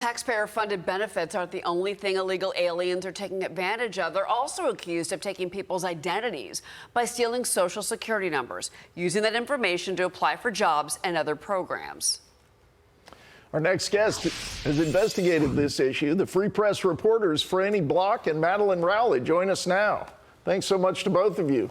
Taxpayer-funded benefits aren't the only thing illegal aliens are taking advantage of. They're also accused of taking people's identities by stealing Social Security numbers, using that information to apply for jobs and other programs. Our next guest has investigated this issue. The Free Press reporters Frannie and Madeleine Rowley join us now. Thanks so much to both of you.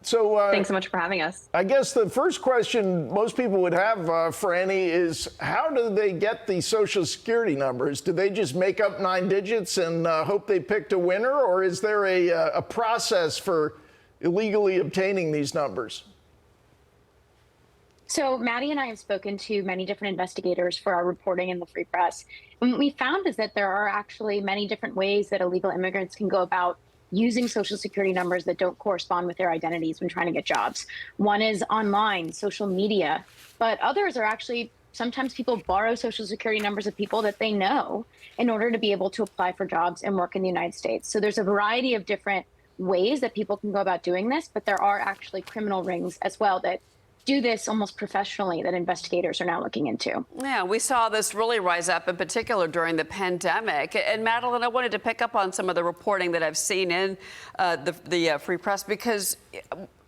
So, thanks so much for having us. I guess the first question most people would have, Frannie, is how do they get the Social Security numbers? Do they just make up 9 digits and hope they picked a winner, or is there a process for illegally obtaining these numbers? So Maddie and I have spoken to many different investigators for our reporting in the Free Press. And what we found is that there are actually many different ways that illegal immigrants can go about using Social Security numbers that don't correspond with their identities when trying to get jobs. One is online, social media, but others are actually, sometimes people borrow Social Security numbers of people that they know in order to be able to apply for jobs and work in the United States. So there's a variety of different ways that people can go about doing this, but there are actually criminal rings as well that do this almost professionally that investigators are now looking into. Yeah, we saw this really rise up in particular during the pandemic. And Madeleine, I wanted to pick up on some of the reporting that I've seen in the Free Press, because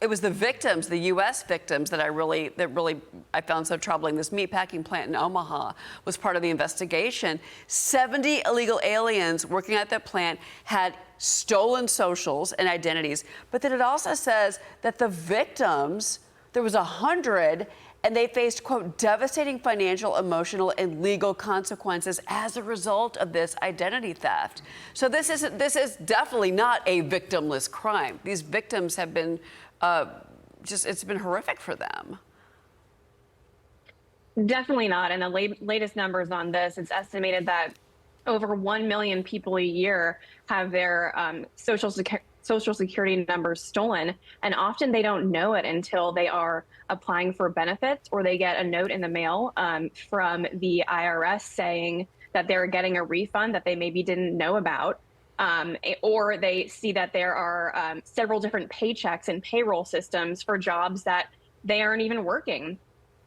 it was the victims, the U.S. victims, that I found so troubling. This meatpacking plant in Omaha was part of the investigation. 70 illegal aliens working at that plant had stolen socials and identities. But then it also says that the victims, there was 100, and they faced, quote, devastating financial, emotional, and legal consequences as a result of this identity theft. So this is definitely not a victimless crime. These victims have been it's been horrific for them. Definitely not. And the latest numbers on this, it's estimated that over 1 million people a year have their Social Security numbers stolen, and often they don't know it until they are applying for benefits, or they get a note in the mail from the IRS saying that they're getting a refund that they maybe didn't know about, or they see that there are several different paychecks and payroll systems for jobs that they aren't even working.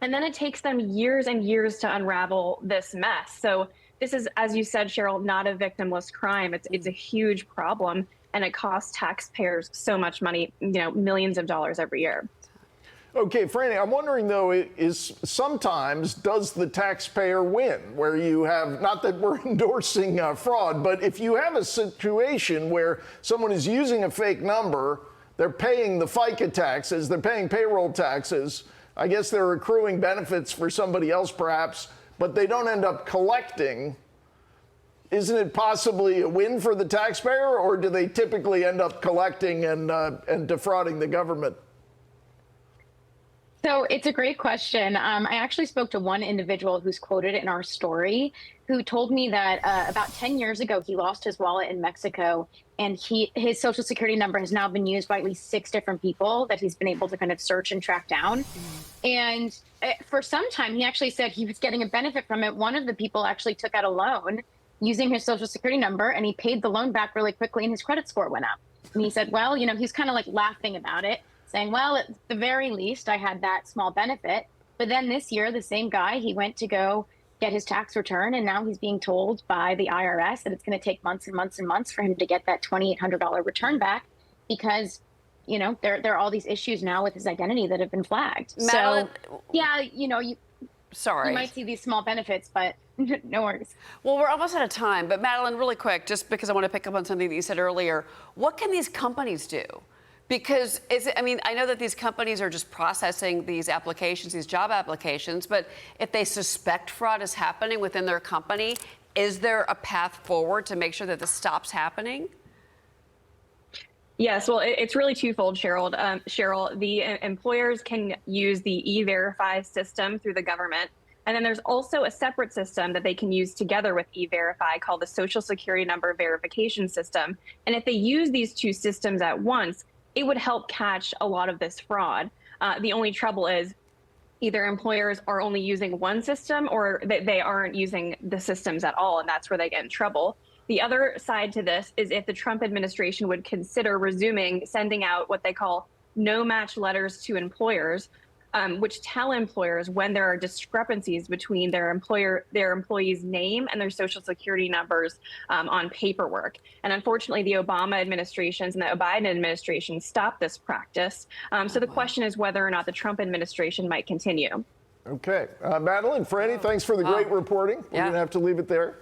And then it takes them years and years to unravel this mess. So this is, as you said, Cheryl, not a victimless crime. It's a huge problem, and it costs taxpayers so much money, millions of dollars every year. Okay, Frannie, I'm wondering, though, is sometimes does the taxpayer win, where you have, not that we're endorsing fraud, but if you have a situation where someone is using a fake number, they're paying the FICA taxes, they're paying payroll taxes, I guess they're accruing benefits for somebody else perhaps, but they don't end up collecting. Isn't it possibly a win for the taxpayer, or do they typically end up collecting and defrauding the government? So it's a great question. I actually spoke to one individual who's quoted in our story, who told me that about 10 years ago, he lost his wallet in Mexico, and his Social Security number has now been used by at least 6 different people that he's been able to kind of search and track down. And for some time, he actually said he was getting a benefit from it. One of the people actually took out a loan using his Social Security number, and he paid the loan back really quickly, and his credit score went up. And he said, well, he's kind of like laughing about it, saying, well, at the very least, I had that small benefit. But then this year, the same guy, he went to go get his tax return, and now he's being told by the IRS that it's going to take months and months and months for him to get that $2,800 return back, because there are all these issues now with his identity that have been flagged. Madeleine, so yeah, you might see these small benefits, but no worries. Well, we're almost out of time, but Madeleine, really quick, just because I want to pick up on something that you said earlier, what can these companies do? Because I know that these companies are just processing these applications, these job applications, but if they suspect fraud is happening within their company, is there a path forward to make sure that this stops happening? Yes, well, it's really twofold, Cheryl. The employers can use the E-Verify system through the government. And then there's also a separate system that they can use together with E-Verify called the Social Security Number Verification System. And if they use these two systems at once, it would help catch a lot of this fraud. The only trouble is either employers are only using one system, or they aren't using the systems at all, and that's where they get in trouble. The other side to this is if the Trump administration would consider resuming sending out what they call no-match letters to employers, which tell employers when there are discrepancies between their employee's name and their social security numbers on paperwork. And unfortunately, the Obama administrations and the Biden administration stopped this practice. So the question is whether or not the Trump administration might continue. Okay. Madeleine, Frannie, thanks for the great reporting. We're going to have to leave it there.